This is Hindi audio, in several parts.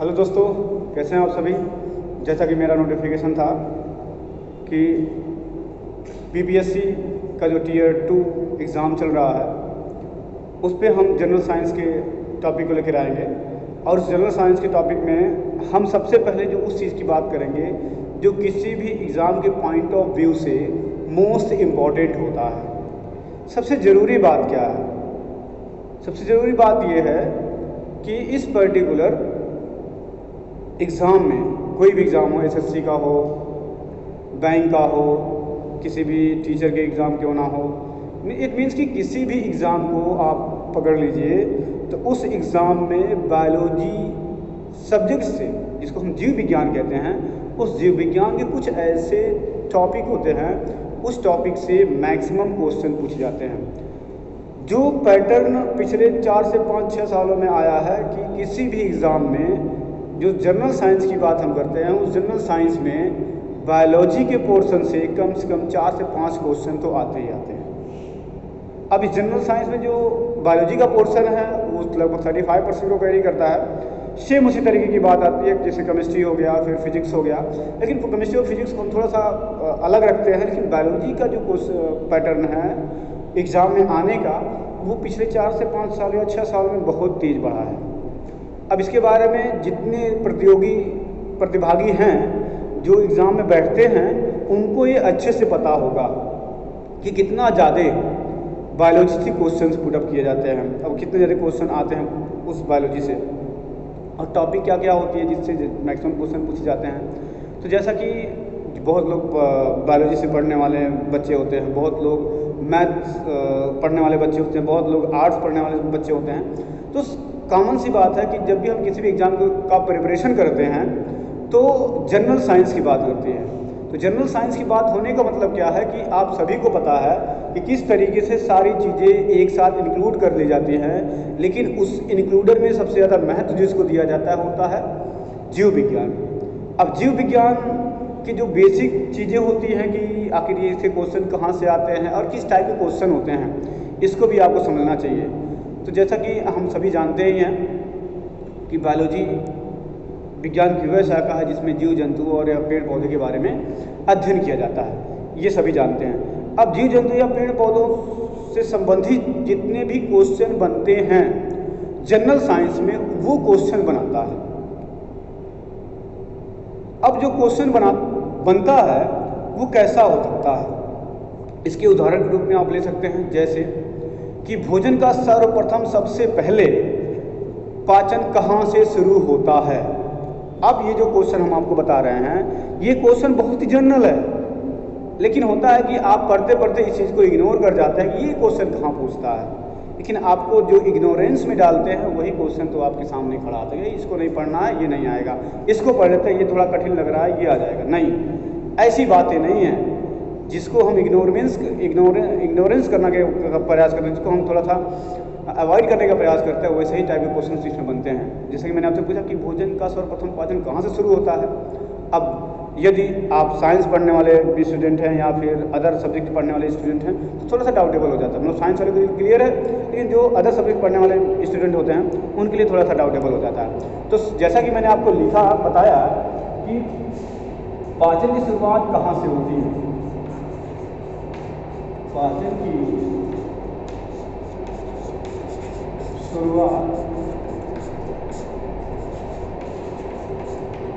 हेलो दोस्तों, कैसे हैं आप सभी। जैसा कि मेरा नोटिफिकेशन था कि बीपीएससी का जो टीयर 2 एग्ज़ाम चल रहा है उस पे हम जनरल साइंस के टॉपिक को लेकर आएंगे और उस जनरल साइंस के टॉपिक में हम सबसे पहले जो उस चीज़ की बात करेंगे जो किसी भी एग्ज़ाम के पॉइंट ऑफ व्यू से मोस्ट इम्पॉर्टेंट होता है। सबसे ज़रूरी बात क्या है? सबसे ज़रूरी बात यह है कि इस पर्टिकुलर एग्ज़ाम में, कोई भी एग्ज़ाम हो, एसएससी का हो, बैंक का हो, किसी भी टीचर के एग्ज़ाम क्यों ना हो, इट मीन्स कि किसी भी एग्ज़ाम को आप पकड़ लीजिए तो उस एग्ज़ाम में बायोलॉजी सब्जेक्ट से, जिसको हम जीव विज्ञान कहते हैं, उस जीव विज्ञान के कुछ ऐसे टॉपिक होते हैं, उस टॉपिक से मैक्सिमम क्वेश्चन पूछे जाते हैं। जो पैटर्न पिछले 4 से 5-6 सालों में आया है कि किसी भी एग्ज़ाम में जो जनरल साइंस की बात हम करते हैं, उस जनरल साइंस में बायोलॉजी के पोर्शन से कम 4 से 5 क्वेश्चन तो आते ही आते हैं। अब इस जनरल साइंस में जो बायोलॉजी का पोर्शन है वो लगभग 35% को कैरी करता है। सेम उसी तरीके की बात आती है जैसे केमिस्ट्री हो गया, फिर फिजिक्स हो गया, लेकिन केमिस्ट्री और फिजिक्स को हम थोड़ा सा अलग रखते हैं। लेकिन बायोलॉजी का जो पैटर्न है एग्ज़ाम में आने का, वो पिछले 4 से 5 साल या 6 साल में बहुत तेज़ बढ़ा है। अब इसके बारे में जितने प्रतिभागी हैं जो एग्ज़ाम में बैठते हैं, उनको ये अच्छे से पता होगा कि कितना ज़्यादा बायोलॉजी से क्वेश्चंस पुट अप किए जाते हैं, अब कितने ज़्यादा क्वेश्चन आते हैं उस बायोलॉजी से, और टॉपिक क्या क्या होती है जिससे मैक्सिमम क्वेश्चन पूछे जाते हैं। तो जैसा कि बहुत लोग बायोलॉजी से पढ़ने वाले बच्चे होते हैं, बहुत लोग मैथ्स पढ़ने वाले बच्चे होते हैं, बहुत लोग आर्ट्स पढ़ने वाले बच्चे होते हैं। तो कॉमन सी बात है कि जब भी हम किसी भी एग्ज़ाम का प्रिपरेशन करते हैं तो जनरल साइंस की बात होती है। तो जनरल साइंस की बात होने का मतलब क्या है कि आप सभी को पता है कि किस तरीके से सारी चीज़ें एक साथ इंक्लूड कर ली जाती हैं, लेकिन उस इंक्लूडर में सबसे ज़्यादा महत्व जिसको दिया जाता है होता है जीव विज्ञान। अब जीव विज्ञान की जो बेसिक चीज़ें होती हैं कि आखिर ये इसके क्वेश्चन कहाँ से आते हैं और किस टाइप के क्वेश्चन होते हैं, इसको भी आपको समझना चाहिए। तो जैसा कि हम सभी जानते ही हैं कि बायोलॉजी विज्ञान की वह शाखा है जिसमें जीव जंतु और या पेड़ पौधे के बारे में अध्ययन किया जाता है, ये सभी जानते हैं। अब जीव जंतु या पेड़ पौधों से संबंधित जितने भी क्वेश्चन बनते हैं जनरल साइंस में, वो क्वेश्चन बनाता है। अब जो क्वेश्चन बनता है वो कैसा हो सकता है, इसके उदाहरण के रूप में आप ले सकते हैं जैसे कि भोजन का सर्वप्रथम सबसे पहले पाचन कहाँ से शुरू होता है। अब ये जो क्वेश्चन हम आपको बता रहे हैं, ये क्वेश्चन बहुत ही जनरल है, लेकिन होता है कि आप पढ़ते पढ़ते इस चीज़ को इग्नोर कर जाते हैं कि ये क्वेश्चन कहाँ पूछता है। लेकिन आपको जो इग्नोरेंस में डालते हैं वही क्वेश्चन तो आपके सामने खड़ा आता है, इसको नहीं पढ़ना है, ये नहीं आएगा, इसको पढ़ लेते हैं, ये थोड़ा कठिन लग रहा है, ये आ जाएगा। नहीं, ऐसी बातें नहीं हैं। जिसको हम इग्नोरेंस करने का प्रयास करते हैं, जिसको हम थोड़ा सा अवॉइड करने का प्रयास करते हैं, वैसे ही टाइप के क्वेश्चन इसमें बनते हैं। जैसे कि मैंने आपसे पूछा कि भोजन का सर्वप्रथम पाचन कहाँ से शुरू होता है। अब यदि आप साइंस पढ़ने वाले भी स्टूडेंट हैं या फिर अदर सब्जेक्ट पढ़ने वाले स्टूडेंट हैं तो थोड़ा सा डाउटेबल हो जाता है। मतलब साइंस वाले को क्लियर है, लेकिन जो अदर सब्जेक्ट पढ़ने वाले स्टूडेंट होते हैं उनके लिए थोड़ा सा डाउटेबल हो जाता है। तो जैसा कि मैंने आपको बताया कि पाचन की शुरुआत कहाँ से होती है। पाचन की शुरुआत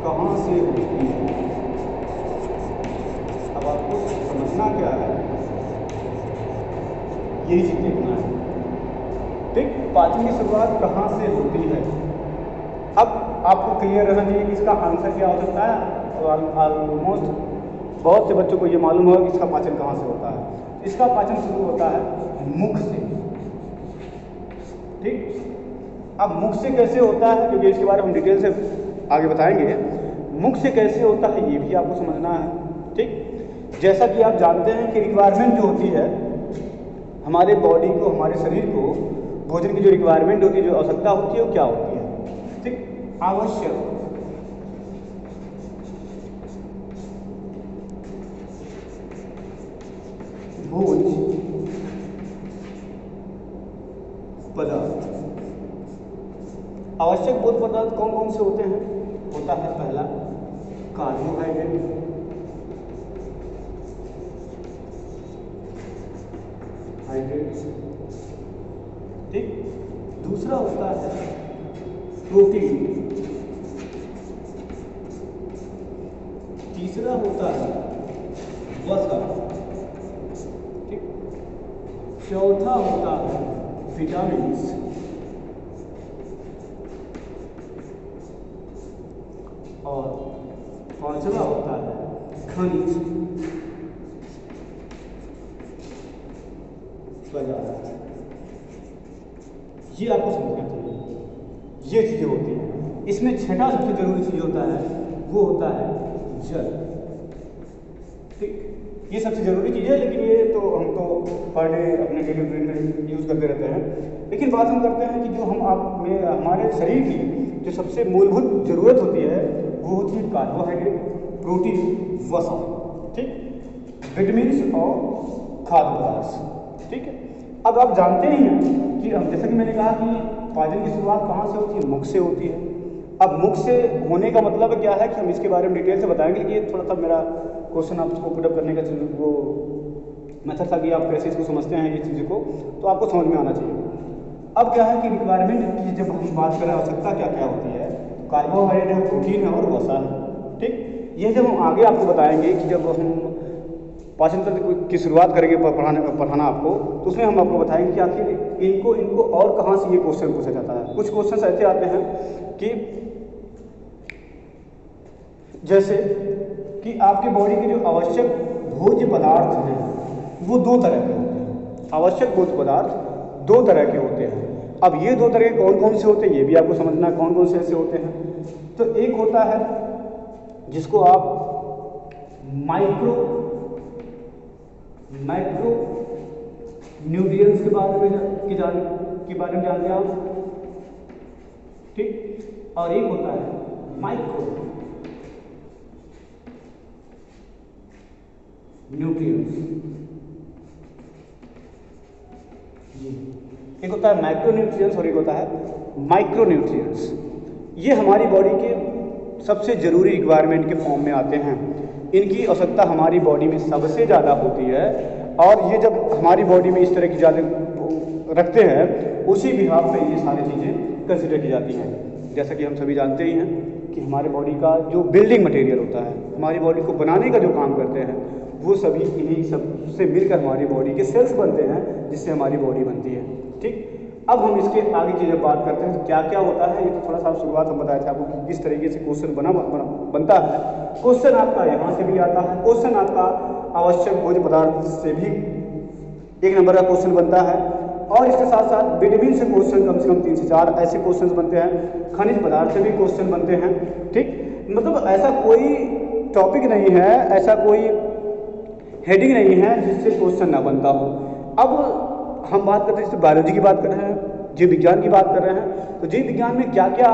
कहाँ से होती है। अब आपको समझना क्या है, यही चीज़ देखना है। ठीक, पाचन की शुरुआत कहाँ से होती है। अब आपको क्लियर रहना चाहिए कि इसका आंसर क्या हो सकता है। ऑलमोस्ट बहुत से बच्चों को ये मालूम होगा कि इसका पाचन कहाँ से होता है। इसका पाचन शुरू होता है मुख से। ठीक, अब मुख से कैसे होता है, क्योंकि इसके बारे में हम डिटेल से आगे बताएंगे। मुख से कैसे होता है ये भी आपको समझना है। ठीक, जैसा कि आप जानते हैं कि रिक्वायरमेंट जो होती है हमारे बॉडी को, हमारे शरीर को, भोजन की जो रिक्वायरमेंट होती है, जो आवश्यकता होती है, वो क्या होती है। ठीक, आवश्यक भोज पदार्थ। आवश्यक भोज्य पदार्थ कौन कौन से होते हैं? होता है पहला कार्बोहाइड्रेट, ठीक। दूसरा होता है प्रोटीन, तीसरा होता है वसा, ठीक। चौथा होता है विटामिन्स, और पांचवा होता है खनिज। ये आपको समझना चाहिए, ये चीजें होती हैं। इसमें छठा सबसे जरूरी चीज होता है, वो होता है जल, ठीक। ये सबसे जरूरी चीज है, लेकिन ये तो हम तो पर डे अपने डेली रूटीन में यूज करते रहते हैं। लेकिन बात हम करते हैं कि जो हम आप में हमारे शरीर की जो सबसे मूलभूत जरूरत होती है वो होती है कार्बोहाइड्रेट, प्रोटीन, वसा, ठीक, विटामिन्स और खाद्य पदार्थ, ठीक है। अब आप जानते ही हैं कि हम जैसा कि मैंने कहा कि पाचन की शुरुआत कहाँ से होती है? मुख से होती है। अब मुख से होने का मतलब क्या है कि हम इसके बारे में डिटेल से बताएंगे कि ये थोड़ा सा मेरा क्वेश्चन आपको पुटअप करने का वो मेथड था कि आप कैसे इसको समझते हैं ये चीज़ों को, तो आपको समझ में आना चाहिए। अब क्या है कि रिक्वायरमेंट की जब हम बात करें आवश्यकता क्या क्या होती है, कार्बोहाइड्रेट है, प्रोटीन है और वसा है, ठीक। ये जब हम आगे आपको बताएंगे कि जब हम पाचन तंत्र की शुरुआत करेंगे पढ़ाना आपको, तो उसमें हम आपको बताएंगे कि आखिर इनको और कहाँ से ये क्वेश्चन पूछा जाता है। कुछ क्वेश्चन ऐसे आते हैं कि जैसे कि आपके बॉडी के जो आवश्यक भोज्य पदार्थ हैं वो दो तरह के होते हैं। आवश्यक भोज्य पदार्थ दो तरह के होते हैं। अब ये दो तरह के कौन कौन से होते हैं ये भी आपको समझना है, कौन कौन से ऐसे होते हैं। तो एक होता है जिसको आप माइक्रो न्यूट्रिएंट्स के बारे में जानते हैं आप, ठीक। और एक होता है माइक्रो न्यूट्रिएंट्स, एक होता है माइक्रो न्यूट्रिएंट्स और एक होता है माइक्रो न्यूट्रिएंट्स। ये हमारी बॉडी के सबसे जरूरी रिक्वायरमेंट के फॉर्म में आते हैं। इनकी आवश्यकता हमारी बॉडी में सबसे ज़्यादा होती है, और ये जब हमारी बॉडी में इस तरह की ज़्यादा रखते हैं उसी बिहाफ पे ये सारी चीज़ें कंसिडर की जाती हैं। जैसा कि हम सभी जानते ही हैं कि हमारे बॉडी का जो बिल्डिंग मटेरियल होता है, हमारी बॉडी को बनाने का जो काम करते हैं, वो सभी इन्हीं सब से मिलकर हमारी बॉडी के सेल्स बनते हैं, जिससे हमारी बॉडी बनती है, ठीक। अब हम इसके आगे की जब बात करते हैं तो क्या क्या होता है, ये तो थोड़ा सा शुरुआत हम बताए थे आपको कि किस तरीके से क्वेश्चन बनता है। क्वेश्चन आपका यहाँ से भी आता है, क्वेश्चन आपका आवश्यक भोज्य पदार्थ से भी एक नंबर का क्वेश्चन बनता है, और इसके साथ साथ विटामिन से क्वेश्चन कम से कम 3 से 4 ऐसे क्वेश्चन बनते हैं। खनिज पदार्थ से भी क्वेश्चन बनते हैं, ठीक। मतलब ऐसा कोई टॉपिक नहीं है, ऐसा कोई हेडिंग नहीं है जिससे क्वेश्चन ना बनता हो। अब हम बात करते हैं, जैसे बायोलॉजी की बात कर रहे हैं, जीव विज्ञान की बात कर रहे हैं, तो जीव विज्ञान में क्या क्या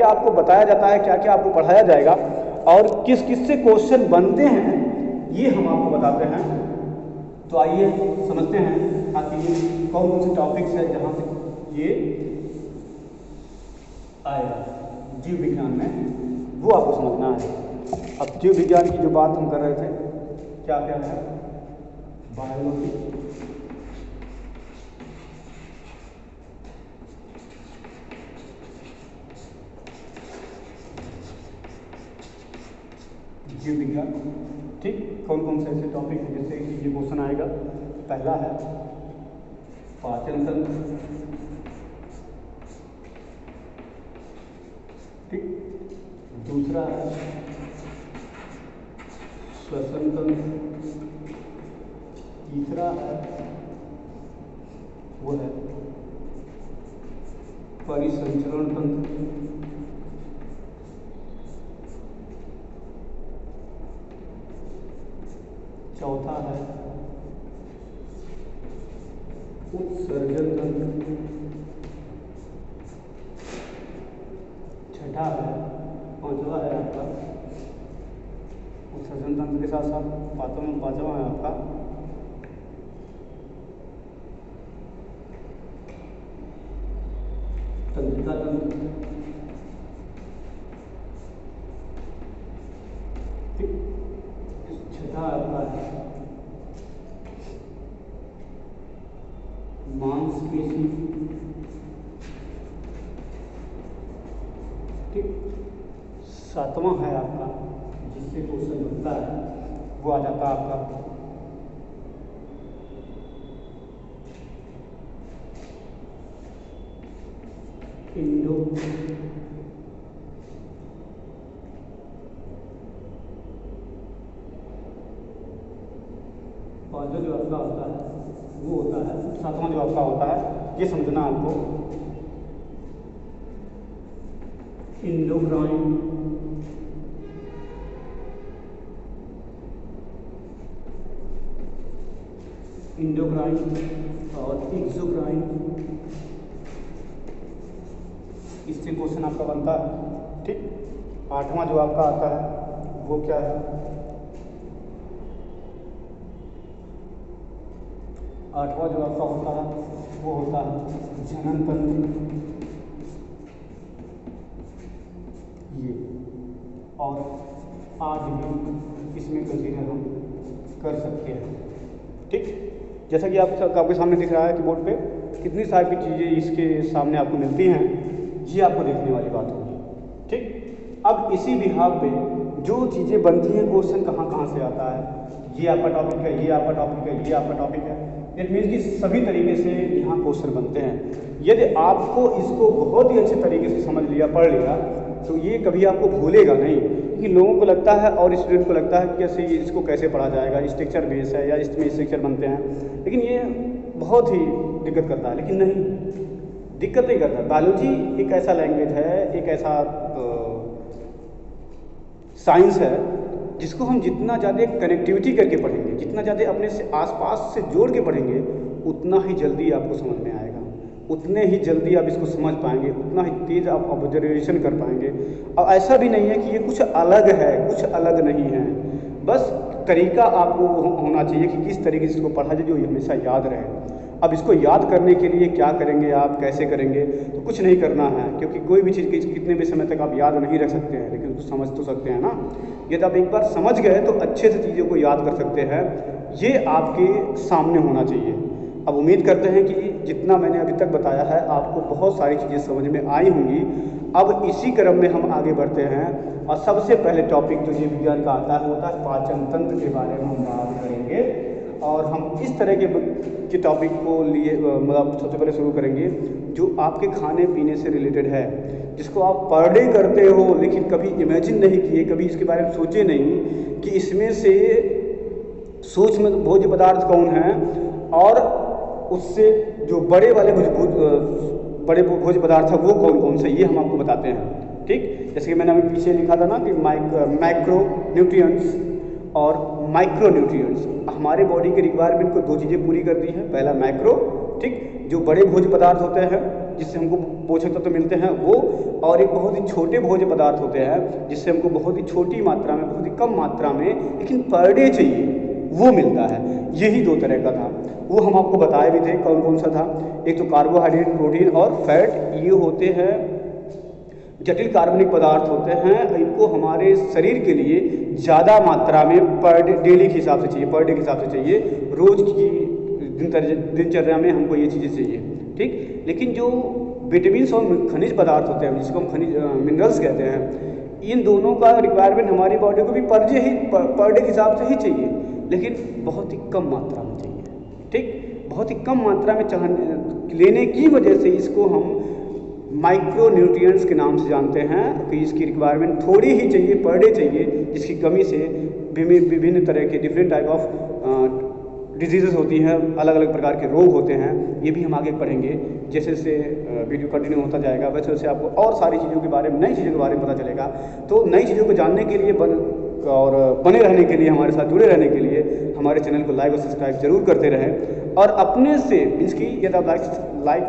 आपको बताया जाता है, क्या क्या आपको पढ़ाया जाएगा और किस किस से क्वेश्चन बनते हैं, ये हम आपको बताते हैं। तो आइए समझते हैं आखिर कौन कौन से टॉपिक्स हैं जहाँ से ये आएगा जीव विज्ञान में, वो आपको समझना है। अब जीव विज्ञान की जो बात हम कर रहे थे, क्या क्या है, बायोलॉजी, जीव विज्ञान, ठीक। कौन कौन से ऐसे टॉपिक हैं जिससे ये क्वेश्चन आएगा? पहला है पाचन तंत्र, ठीक। दूसरा है श्वसन तंत्र, तीसरा है वो है परिसंचरण तंत्र, चौथा है उत्सर्जन तंत्र, छठा है, पांचवा है आपका उत्सर्जन तंत्र के साथ साथ पांचवा है आपका तंत्र। कोशिका तंत्र, छठा आपका है मांसपेशी, ठीक। सातवां है आपका जिससे पोषण बनता है, वो आ जाता है आपका इंडो, पांचवा जो आपका होता है वो होता है, सातवां जो आपका होता है, ये समझना आपको, इंडोक्राइन, इंडोक्राइन और एक्सोक्राइन, इससे क्वेश्चन आपका बनता है, ठीक। आठवां जो आपका आता है वो क्या है, आठवां जो आपका होता है वो होता है जनन तंत्र, ये, और आज भी इसमें कंसीडर हम कर सकते हैं, ठीक। जैसा कि आपके सामने दिख रहा है कि बोर्ड पे कितनी सारी चीज़ें इसके सामने आपको मिलती हैं, ये आपको देखने वाली बात होगी, ठीक। अब इसी बिहाफ पे जो चीज़ें बनती हैं, क्वेश्चन कहाँ कहाँ से आता है, ये आपका टॉपिक है, ये आपका टॉपिक है, ये आपका टॉपिक है, इट मीन्स कि सभी तरीके से यहाँ क्वेश्चन बनते हैं। यदि आपको इसको बहुत ही अच्छे तरीके से समझ लिया, पढ़ लिया, तो ये कभी आपको भूलेगा नहीं। क्योंकि लोगों को लगता है और स्टूडेंट को लगता है कि कैसे इसको कैसे पढ़ा जाएगा, स्ट्रक्चर बेस है या इसमें स्ट्रक्चर बनते हैं, लेकिन ये बहुत ही दिक्कत करता है। लेकिन नहीं, दिक्कत नहीं करता। बायोलॉजी एक ऐसा लैंग्वेज है, एक ऐसा साइंस है जिसको हम जितना ज़्यादा कनेक्टिविटी करके पढ़ेंगे, जितना ज़्यादा अपने से आसपास से जोड़ के पढ़ेंगे, उतना ही जल्दी आपको समझ में आएगा, उतने ही जल्दी आप इसको समझ पाएंगे, उतना ही तेज़ आप ऑब्जर्वेशन कर पाएंगे। और ऐसा भी नहीं है कि ये कुछ अलग है, कुछ अलग नहीं है, बस तरीका आपको होना चाहिए कि किस तरीके से इसको पढ़ा जाए जो हमेशा याद रहे। अब इसको याद करने के लिए क्या करेंगे आप, कैसे करेंगे, तो कुछ नहीं करना है, क्योंकि कोई भी चीज़ कितने भी समय तक आप याद नहीं रख सकते हैं, लेकिन उसको समझ तो सकते हैं ना। यदि आप एक बार समझ गए तो अच्छे से चीज़ों को याद कर सकते हैं, ये आपके सामने होना चाहिए। अब उम्मीद करते हैं कि जितना मैंने अभी तक बताया है आपको बहुत सारी चीज़ें समझ में आई होंगी। अब इसी क्रम में हम आगे बढ़ते हैं और सबसे पहले टॉपिक जो जीव विज्ञान का आता है होता है पाचन तंत्र के बारे में हम बात करेंगे। और हम इस तरह के टॉपिक को लिए मतलब सबसे पहले शुरू करेंगे जो आपके खाने पीने से रिलेटेड है, जिसको आप पर डे करते हो, लेकिन कभी इमेजिन नहीं किए, कभी इसके बारे में सोचे नहीं कि इसमें से सूक्ष्म भोज्य पदार्थ कौन हैं और उससे जो बड़े वाले बड़े भोज्य पदार्थ है वो कौन कौन से, ये हम आपको बताते हैं, ठीक। जैसे कि मैंने अभी पीछे लिखा था ना कि मैक्रो न्यूट्रिएंट्स और माइक्रो न्यूट्रिएंट्स हमारे बॉडी के रिक्वायरमेंट को दो चीज़ें पूरी करती हैं। पहला मैक्रो, ठीक, जो बड़े भोज्य पदार्थ होते हैं जिससे हमको पोषक तत्व मिलते हैं वो, और एक बहुत ही छोटे भोज्य पदार्थ होते हैं जिससे हमको बहुत ही छोटी मात्रा में, बहुत ही कम मात्रा में, लेकिन पर डे चाहिए, वो मिलता है। यही दो तरह का था, वो हम आपको बताए भी थे कौन कौन सा था। एक तो कार्बोहाइड्रेट, प्रोटीन और फैट, ये होते हैं जटिल कार्बनिक पदार्थ होते हैं। इनको हमारे शरीर के लिए ज़्यादा मात्रा में पर डे, डेली के हिसाब से चाहिए, पर डे के हिसाब से चाहिए, रोज़ की दिनचर्या में हमको ये चीज़ें चाहिए, ठीक। लेकिन जो विटामिन्स और खनिज पदार्थ होते हैं जिसको हम खनिज मिनरल्स कहते हैं, इन दोनों का रिक्वायरमेंट हमारी बॉडी को भी पर डे के हिसाब से ही चाहिए, लेकिन बहुत ही कम मात्रा में चाहिए, ठीक। बहुत ही कम मात्रा में लेने की वजह से इसको हम माइक्रो न्यूट्रिएंट्स के नाम से जानते हैं कि इसकी रिक्वायरमेंट थोड़ी ही चाहिए, पर डे चाहिए, जिसकी कमी से विभिन्न तरह के डिफरेंट टाइप ऑफ डिजीज़ेस होती हैं, अलग अलग प्रकार के रोग होते हैं। ये भी हम आगे पढ़ेंगे, जैसे जैसे वीडियो कंटिन्यू होता जाएगा वैसे वैसे आपको और सारी चीज़ों के बारे में, नई चीज़ों के बारे में पता चलेगा। तो नई चीज़ों को जानने के लिए और बने रहने के लिए, हमारे साथ जुड़े रहने के लिए हमारे चैनल को लाइक और सब्सक्राइब जरूर करते रहें। और अपने से मीन्स की यदि आप लाइक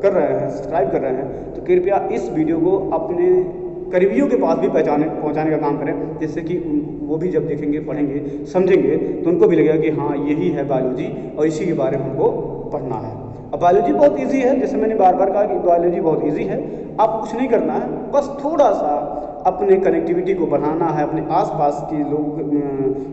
कर रहे हैं, सब्सक्राइब कर रहे हैं, तो कृपया इस वीडियो को अपने करीबियों के पास भी पहुंचाने का काम करें, जिससे कि वो भी जब देखेंगे, पढ़ेंगे, समझेंगे, तो उनको भी लगेगा कि हाँ यही है बायोलॉजी और इसी के बारे में हमको पढ़ना है। अब बायोलॉजी बहुत इजी है, जैसे मैंने बार बार कहा कि बायोलॉजी बहुत इजी है, आपको कुछ नहीं करना है, बस थोड़ा सा अपने कनेक्टिविटी को बढ़ाना है, अपने आसपास के लोग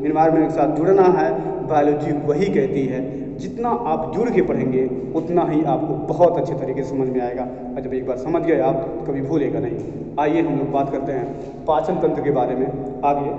इन्वायरमेंट के साथ जुड़ना है। बायोलॉजी वही कहती है, जितना आप जुड़ के पढ़ेंगे उतना ही आपको बहुत अच्छे तरीके से समझ में आएगा, और जब एक बार समझ गए आप तो कभी भूलेगा नहीं। आइए हम लोग बात करते हैं पाचन तंत्र के बारे में आगे।